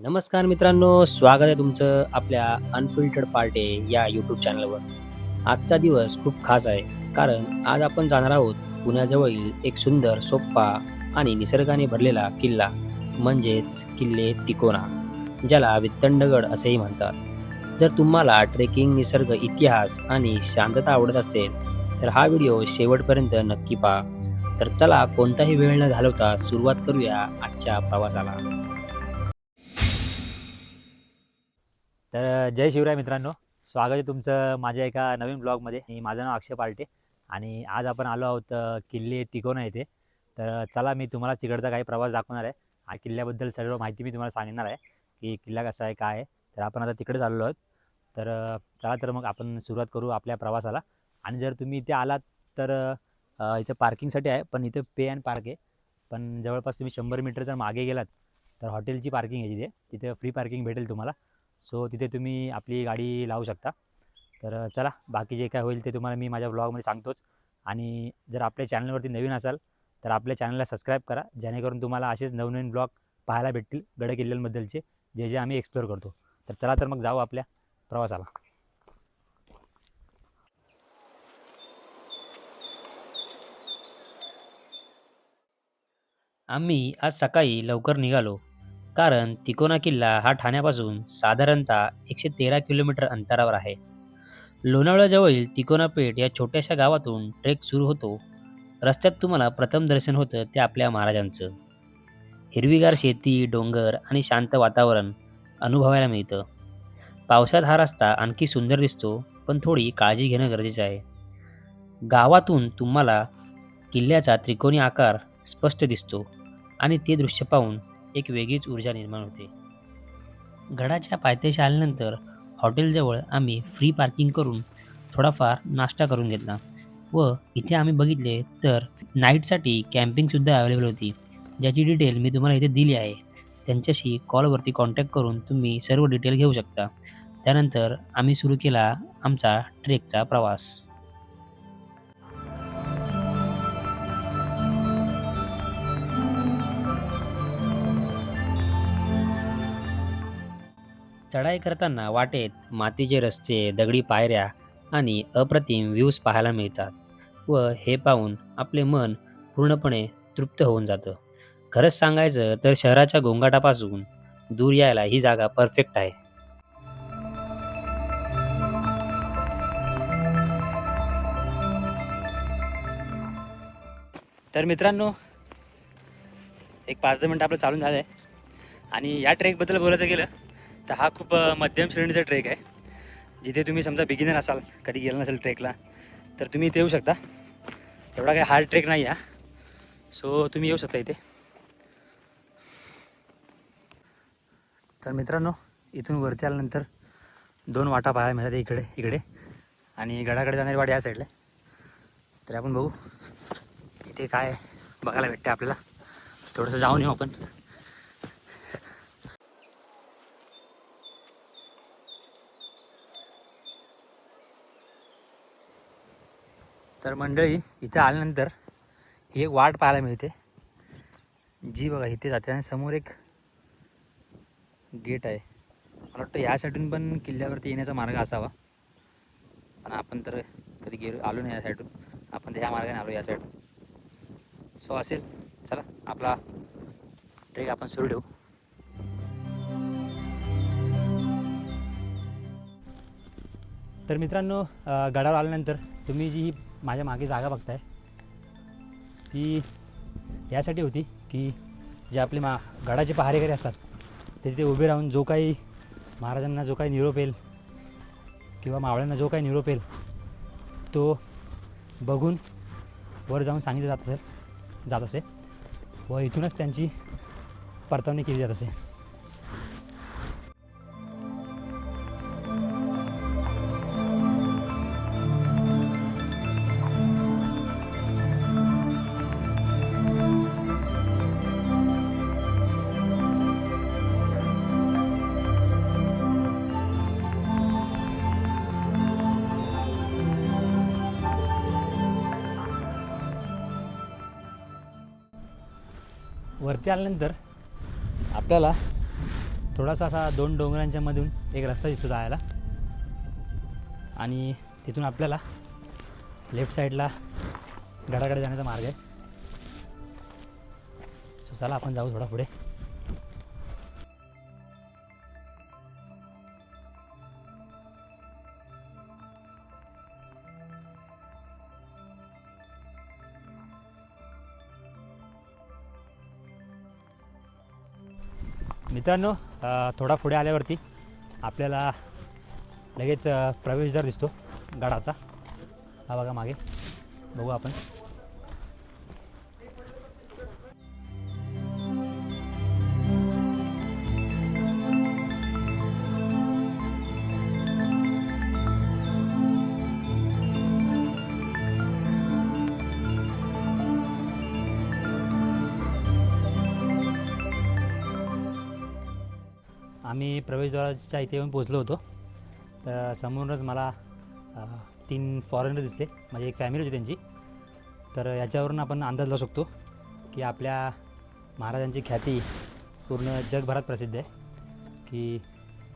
नमस्कार मित्रांनो, स्वागत आहे तुमचं आपल्या अनफिल्टर्ड पार्टे या यूट्यूब चॅनलवर. आजचा दिवस खूप खास आहे, कारण आज आपण जाणार आहोत पुण्याजवळील एक सुंदर, सोप्पा आणि निसर्गाने भरलेला किल्ला म्हणजेच किल्ले तिकोना, ज्याला वित्तंडगड असेही म्हणतात. जर तुम्हाला ट्रेकिंग, निसर्ग, इतिहास आणि शांतता आवडत असेल, तर हा व्हिडिओ शेवटपर्यंत नक्की पहा. तर चला कोणताही वेळ न घालवता सुरुवात करूया आजच्या प्रवासाला. तर जय शिवराय मित्रांनो, स्वागत आहे तुमचं माझ्या एका नवीन ब्लॉगमध्ये. माझं नाव अक्षय पार्टे आणि आज आपण आलो आहोत किल्ले तिकोना येथे. तर चला मी तुम्हाला तिकडचा काही प्रवास दाखवणार आहे. हा किल्ल्याबद्दल सर्व माहिती मी तुम्हाला सांगणार आहे की किल्ला कसा आहे, काय आहे. तर आपण आता तिकडेच आलेलो आहोत. तर चला तर मग आपण सुरुवात करू आपल्या प्रवासाला. आणि जर तुम्ही इथे आलात तर इथं पार्किंगसाठी आहे, पण इथं पे अँड पार्क आहे. पण जवळपास तुम्ही 100 मीटर जर मागे गेलात तर हॉटेलची पार्किंग आहे तिथे. तिथे फ्री पार्किंग भेटेल तुम्हाला. सो तिथे तुम्ही आपली गाडी लावू शकता. तर चला बाकी जे काय होईल ते तुम्हाला मी माझ्या ब्लॉगमध्ये सांगतोच. आणि जर आपल्या चॅनलवरती नवीन असाल तर आपल्या चॅनलला सबस्क्राईब करा, जेणेकरून तुम्हाला असेच नवनवीन ब्लॉग पाहायला भेटतील गड किल्ल्यांबद्दलचे, जे जे आम्ही एक्सप्लोअर करतो. तर चला तर मग जाऊ आपल्या प्रवासाला. आम्ही आज सकाळी लवकर निघालो, कारण तिकोना किल्ला हा ठाण्यापासून साधारणतः 113 किलोमीटर अंतरावर आहे. लोणावळ्याजवळील तिकोना पेठ या छोट्याशा गावातून ट्रेक सुरू होतो. रस्त्यात तुम्हाला प्रथम दर्शन होतं ते आपल्या महाराजांचं. हिरवीगार शेती, डोंगर आणि शांत वातावरण अनुभवायला मिळतं. पावसात हा रस्ता आणखी सुंदर दिसतो, पण थोडी काळजी घेणं गरजेचं आहे. गावातून तुम्हाला किल्ल्याचा त्रिकोणी आकार स्पष्ट दिसतो आणि ते दृश्य पाहून एक वेगळीच ऊर्जा निर्माण होते. गडाच्या पायथ्याशी आल्यानंतर हॉटेलजवळ आम्ही फ्री पार्किंग करून थोडाफार नाश्ता करून घेतला व इथे आम्ही बघितले तर नाईटसाठी कॅम्पिंगसुद्धा अवेलेबल होती, ज्याची डिटेल मी तुम्हाला इथे दिली आहे. त्यांच्याशी कॉलवरती कॉन्टॅक्ट करून तुम्ही सर्व डिटेल घेऊ शकता. त्यानंतर आम्ही सुरू केला आमचा ट्रेकचा प्रवास. चढाई करताना वाटेत मातीचे रस्ते, दगडी पायऱ्या आणि अप्रतिम व्ह्यूज पाहायला मिळतात व हे पाहून आपले मन पूर्णपणे तृप्त होऊन जातं. खरंच सांगायचं तर शहराच्या गोंगाटापासून दूर यायला ही जागा परफेक्ट आहे. तर मित्रांनो, एक 5-10 मिनटं आपलं चालून झालं आहे. आणि या ट्रेकबद्दल बोलायचं गेलं तर हा खूप मध्यम श्रेणीचा ट्रेक आहे. जिथे तुम्ही समजा बिगिनर असाल, कधी गेला नसेल ट्रेकला, तर तुम्ही इथे येऊ शकता. एवढा काही हार्ड ट्रेक नाही आहे. सो तुम्ही येऊ शकता इथे. तर मित्रांनो, इथून वरती आल्यानंतर 2 वाटा पाहायला मिळतात, इकडे इकडे आणि गडाकडे जाणारी वाट या साईडला. तर आपण बघू इथे काय बघायला भेटते आपल्याला. थोडंसं जाऊन येऊ आपण. तर मंडळी, इथे आल्यानंतर ही एक वाट पाहायला मिळते, जी बघा इथे जाते आणि समोर एक गेट आहे. मला वाटतं या साईडून पण किल्ल्यावरती येण्याचा मार्ग असावा, पण आपण तर कधी आलो नाही या साईडून. आपण तर ह्या मार्गाने आलो या साईडून. सो असेल. चला आपला ट्रेक आपण सुरू ठेवू. तर मित्रांनो, गडावर आल्यानंतर तुम्ही जी माझ्या मागे जागा बघताय ती यासाठी होती की जे आपले गडाचे पहारेकरी असतात ते तिथे उभे राहून जो काही महाराजांना जो काही निरोप येईल किंवा मावळ्यांना जो काही निरोप येईल तो बघून वर जाऊन सांगितलं जात असे व इथूनच त्यांची परतवणी केली जात असे. वरती आल्यानंतर आपल्याला थोडासा असा 2 डोंगरांच्या मधून एक रस्ता दिसतो जायला आणि तिथून आपल्याला लेफ्ट साईडला गडाकडे जाण्याचा मार्ग आहे. सो चला आपण जाऊ थोडा पुढे. मित्रांनो, थोडा पुढे आल्यावरती आपल्याला लगेच प्रवेशद्वार दिसतो गडाचा. हा बघा मागे, बघू आपण. आम्ही प्रवेशद्वाराच्या इथे येऊन पोचलो होतो. तर समोरच मला 3 फॉरेनर दिसले, म्हणजे एक फॅमिली होती त्यांची. तर याच्यावरून आपण अंदाज लावू शकतो की आपल्या महाराजांची ख्याती पूर्ण जगभरात प्रसिद्ध आहे, की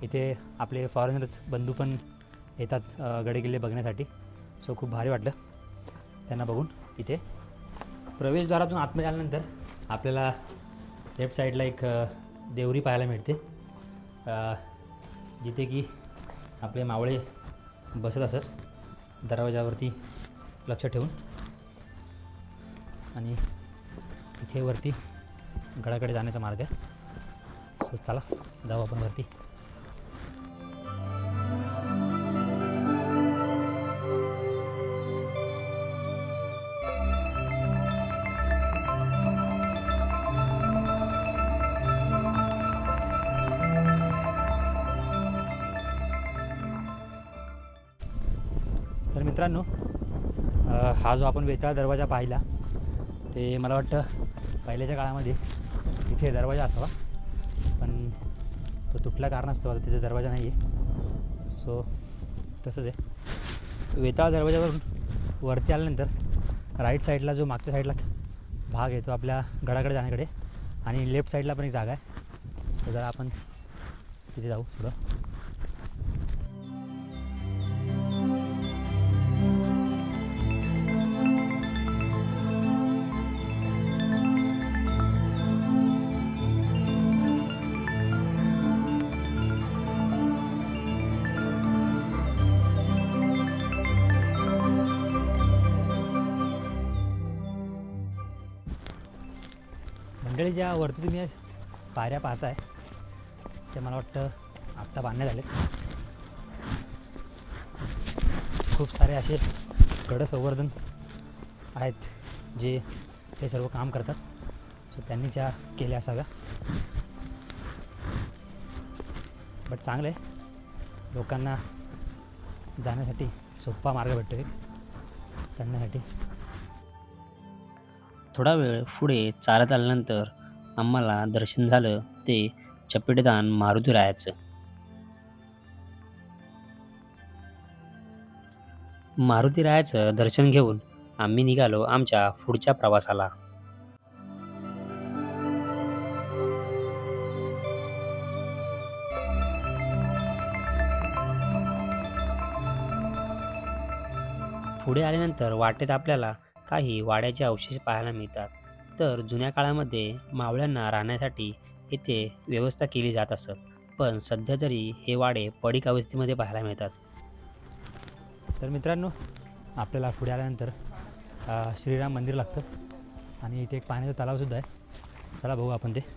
इथे आपले फॉरेनर्स बंधू पण येतात गडकिल्ले बघण्यासाठी. सो खूप भारी वाटलं त्यांना बघून. इथे प्रवेशद्वारातून आतमध्ये आल्यानंतर आपल्याला लेफ्ट साईडला एक देवरी पाहायला मिळते, जिथे की आपले मावळे बसत असत दरवाजावरती लक्ष ठेवून. आणि इथे वरती गडाकडे जाण्याचा मार्ग आहे. सो चला जाऊ आपण वरती. तर मित्रांनो, हा जो आपण वेताळ दरवाजा पाहिला ते मला वाटतं पहिल्याच्या काळामध्ये इथे दरवाजा असावा, पण तो तुटल्या कारणास्तव आता तिथे दरवाजा नाही आहे. सो तसंच आहे. वेताळ दरवाजावरून वरती आल्यानंतर राईट साईडला जो मागच्या साईडला भाग आहे तो आपल्या गडाकडे जाण्याकडे, आणि लेफ्ट साईडला पण एक जागा आहे. सो जरा आपण तिथे जाऊ थोडं. मंडळी, ज्या वरती तुम्ही पायऱ्या पाहताय ते मला वाटतं आत्ता बांधण्यात आले. खूप सारे असे गडसंवर्धन आहेत जे हे सर्व काम करतात. सो त्यांनी त्या केल्या असाव्या. बट चांगलं आहे, लोकांना जाण्यासाठी सोपा मार्ग भेटतो एक चढण्यासाठी. थोडा वेळ पुढे चालत आल्यानंतर आम्हाला दर्शन झालं ते चपेटदान मारुतीरायाचं. मारुतीरायाचं दर्शन घेऊन आम्ही निघालो आमच्या पुढच्या प्रवासाला. पुढे आल्यानंतर वाटेत आपल्याला काही वाड्याचे अवशेष पाहायला मिळतात. तर जुन्या काळामध्ये मावळ्यांना राहण्यासाठी इथे व्यवस्था केली जात असत, पण सध्या तरी हे वाडे पडीक अवस्थेमध्ये पाहायला मिळतात. तर मित्रांनो, आपल्याला पुढे आल्यानंतर श्रीराम मंदिर लागतं आणि इथे एक पाण्याचा तलावसुद्धा आहे. चला बघू आपण ते.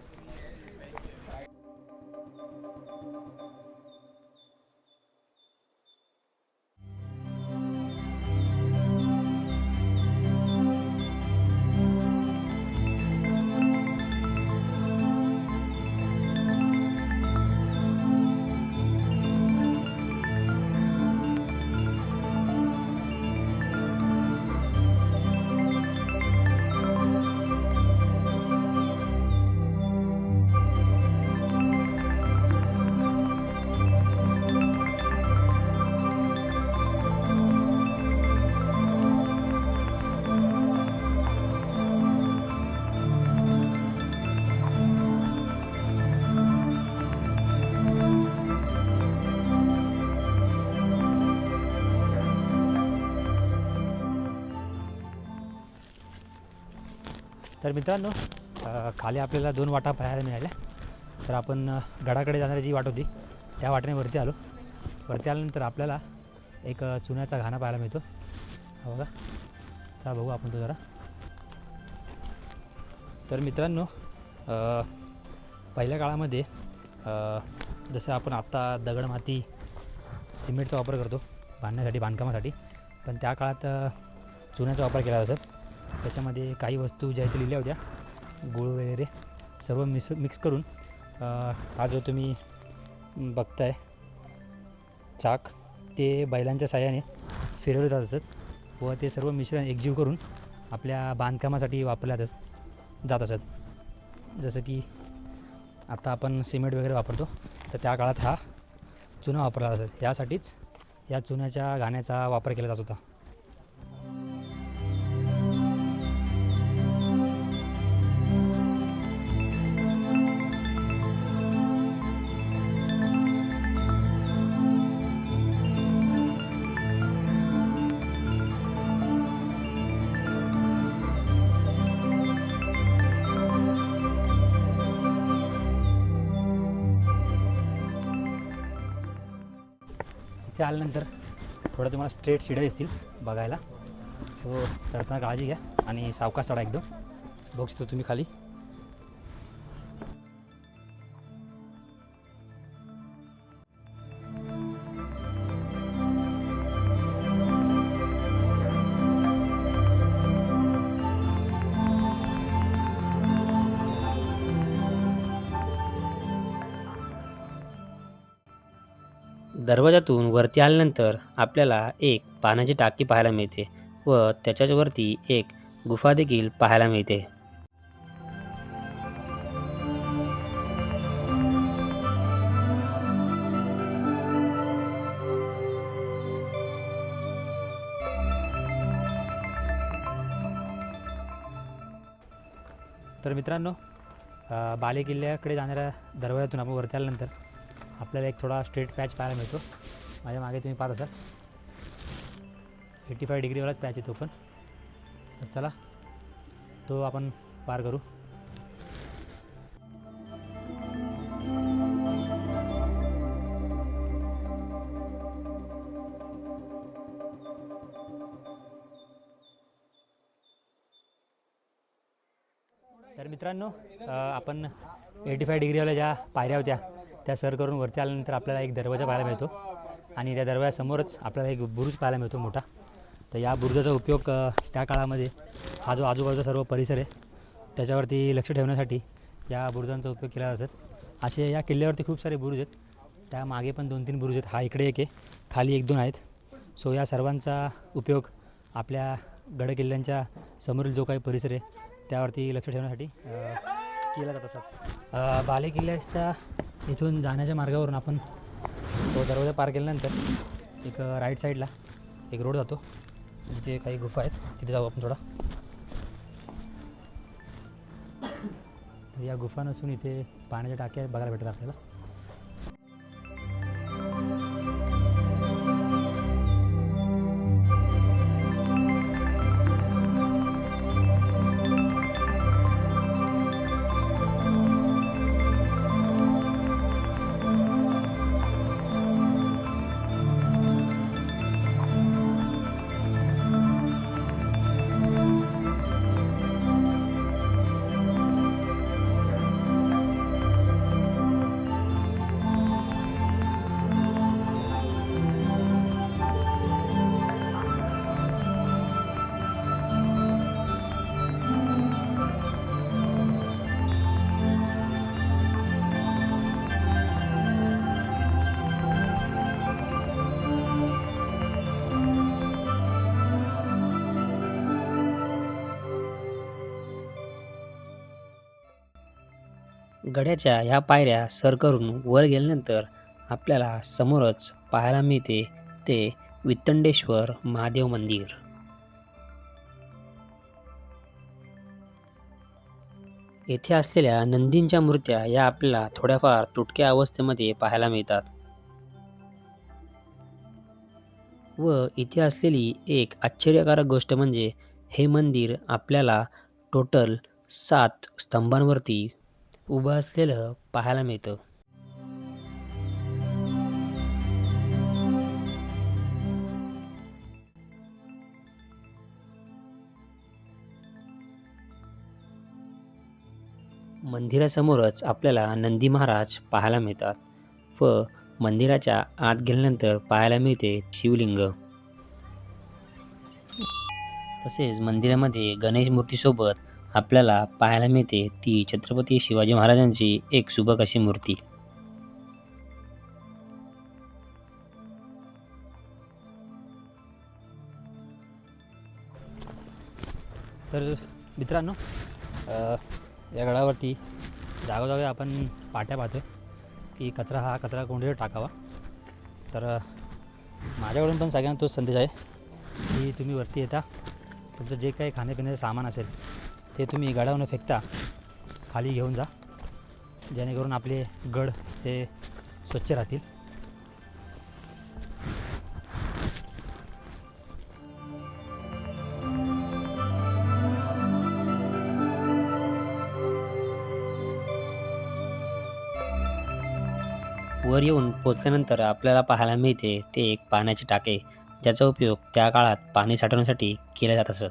तर मित्रांनो, खाली आपल्याला 2 वाटा पाहायला मिळाल्या. तर आपण गडाकडे जाणारी जी वाट होती त्या वाटेने वरती आलो. वरती आल्यानंतर आपल्याला एक चुन्याचा घाणा पाहायला मिळतो. हा बघा, चला बघू आपण तो जरा. तर मित्रांनो, पहिल्या काळामध्ये जसं आपण आत्ता दगड माती सिमेंटचा वापर करतो बांधण्यासाठी, बांधकामासाठी, पण त्या काळात चुन्याचा वापर केला जात. त्याच्यामध्ये काही वस्तू ज्या इथे लिहिल्या होत्या, गूळ वगैरे सर्व मिक्स करून हा जो तुम्ही बघताय चाक, ते बैलांच्या साहाय्याने फिरवले जात असत व ते सर्व मिश्रण एकजीव करून आपल्या बांधकामासाठी वापरल्या जात असत. जसं की आता आपण सिमेंट वगैरे वापरतो, तर त्या काळात हा चुना वापरला जात. यासाठीच या चुन्याच्या घाण्याचा वापर केला जात होता. इथे आल्यानंतर थोडं तुम्हाला स्ट्रेट शिड्या दिसतील बघायला. सो चढताना काळजी घ्या आणि सावकाश चढा एकदम. बघू शकतो तुम्ही खाली. दरवाजातून वरती आल्यानंतर आपल्याला एक पाण्याची टाकी पाहायला मिळते व त्याच्याच वरती एक गुफा देखील पाहायला मिळते. तर मित्रांनो, बाले किल्ल्याकडे जाणाऱ्या दरवाजातून आपण वरती आल्यानंतर आपल्याला एक थोडा स्ट्रेट पॅच पाहायला मिळतो. माझ्या मागे तुम्ही पाहत असाल 85 डिग्रीवालाच पॅच आहे तो पण. तर चला तो आपण पार करू. तर मित्रांनो, आपण 85 डिग्रीवाल्या ज्या पायऱ्या होत्या त्या सर करून वरती आल्यानंतर आपल्याला एक दरवाजा पाहायला मिळतो आणि त्या दरवाजासमोरच आपल्याला एक बुरुज पाहायला मिळतो मोठा. तर या बुरुजाचा उपयोग त्या काळामध्ये हा जो आजूबाजूचा सर्व परिसर आहे त्याच्यावरती लक्ष ठेवण्यासाठी या बुरुजांचा उपयोग केला जातो. असे या किल्ल्यावरती खूप सारे बुरुज आहेत. त्या मागे पण 2-3 बुरुज आहेत. हा इकडे एक आहे, खाली 1-2 आहेत. सो या सर्वांचा उपयोग आपल्या गडकिल्ल्यांच्या समोरील जो काही परिसर आहे त्यावरती लक्ष ठेवण्यासाठी केला जात असतात. बाले किल्ल्याच्या इथून जाण्याच्या मार्गावरून आपण तो दरवाजा पार केल्यानंतर एक राईट साईडला एक रोड जातो, जिथे काही गुफा आहेत, तिथे जाऊ आपण थोडा. तर या गुफा नसून इथे पाण्याच्या टाक्या बघायला भेटतात आपल्याला. गड्याच्या ह्या पायऱ्या सर करून वर गेल्यानंतर आपल्याला समोरच पाहायला मिळते ते वित्तंडेश्वर महादेव मंदिर. येथे असलेल्या नंदींच्या मूर्त्या या आपल्याला थोड्याफार तुटक्या अवस्थेमध्ये पाहायला मिळतात व इथे असलेली एक आश्चर्यकारक गोष्ट म्हणजे हे मंदिर आपल्याला टोटल 7 स्तंभांवरती उभं असलेलं पाहायला मिळतं. मंदिरासमोरच आपल्याला नंदी महाराज पाहायला मिळतात व मंदिराच्या आत गेल्यानंतर पाहायला मिळते शिवलिंग. तसेच मंदिरामध्ये गणेश मूर्तीसोबत आपल्याला पाहायला मिळते ती छत्रपती शिवाजी महाराजांची एक सुबक अशी मूर्ती. तर मित्रांनो, या गडावरती जागोजागी आपण पाट्या पाहतो की कचरा कोणीतरी टाकावा. तर माझ्याकडून पण सगळ्यांना तोच संदेश आहे की तुम्ही वरती येता, तुमचं जे काही खाण्यापिण्याचं सामान असेल ते तुम्ही गडावर न फेकता खाली घेऊन जा, जेणेकरून आपले गड हे स्वच्छ राहतील. वर येऊन पोचल्यानंतर आपल्याला पाहायला मिळते ते एक पाण्याचे टाके, ज्याचा उपयोग त्या काळात पाणी साठवण्यासाठी केला जात असत.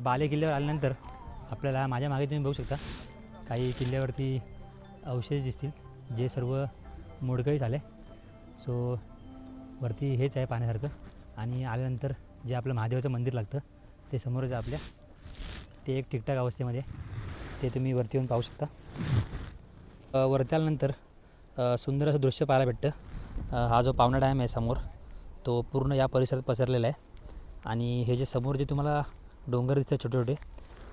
बाले किल्ल्यावर आल्यानंतर आपल्याला माझ्या मागे तुम्ही बघू शकता काही किल्ल्यावरती अवशेष दिसतील, जे सर्व मोडकळीस झाले. सो वरती हेच आहे पाण्यासारखं. आणि आल्यानंतर जे आपलं महादेवाचं मंदिर लागतं ते समोरच आहे आपल्या, ते एक ठीकठाक अवस्थेमध्ये, ते तुम्ही वरती येऊन पाहू शकता. वरती आल्यानंतर सुंदर असं दृश्य पाहायला भेटतं. हा जो पावना डॅम आहे समोर, तो पूर्ण या परिसरात पसरलेला आहे. आणि हे जे समोर जे तुम्हाला डोंगर दिसतात छोटे छोटे,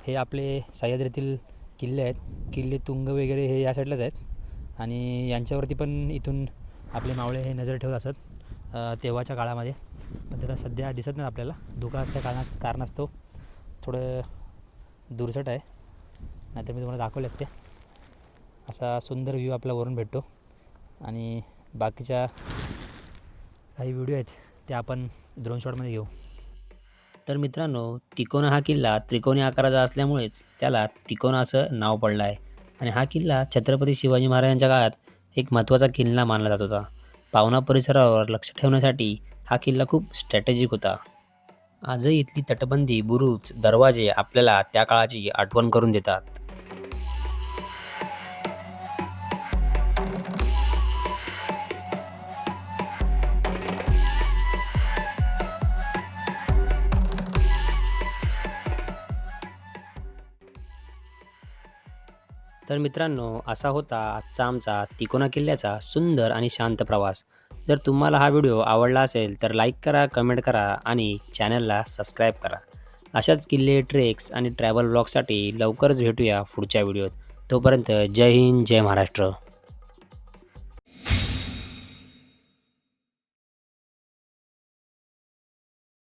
हे आपले सह्याद्रीतील किल्ले आहेत. किल्ले तुंग वगैरे हे या साईडलाच आहेत. आणि यांच्यावरती पण इथून आपले मावळे हे नजर ठेवत असत तेव्हाच्या काळामध्ये. पण त्याला सध्या दिसत नाही आपल्याला, धोका असल्या कारणास्तव थोडं दूरसट आहे, नाहीतर मी तुम्हाला दाखवले असते. असा सुंदर व्ह्यू आपला वरून भेटतो. आणि बाकीच्या काही व्हिडिओ आहेत ते आपण ड्रोन शॉटमध्ये घेऊ. तर मित्रांनो, तिकोना हा किल्ला त्रिकोणी आकाराचा असल्यामुळेच त्याला तिकोना असं नाव पडलं आहे. आणि हा किल्ला छत्रपती शिवाजी महाराजांच्या काळात एक महत्त्वाचा किल्ला मानला जात होता. पावना परिसरावर लक्ष ठेवण्यासाठी हा किल्ला खूप स्ट्रॅटेजिक होता. आजही इथली तटबंदी, बुरुज, दरवाजे आपल्याला त्या काळाची आठवण करून देतात. तर मित्रांनो, असा होता आजचा आमचा तिकोना किल्ल्याचा सुंदर आणि शांत प्रवास. जर तुम्हाला हा व्हिडिओ आवडला असेल तर लाईक करा, कमेंट करा आणि चॅनलला सबस्क्राईब करा. अशाच किल्ले, ट्रेक्स आणि ट्रॅव्हल ब्लॉगसाठी लवकरच भेटूया पुढच्या व्हिडिओत. तोपर्यंत जय हिंद, जय महाराष्ट्र.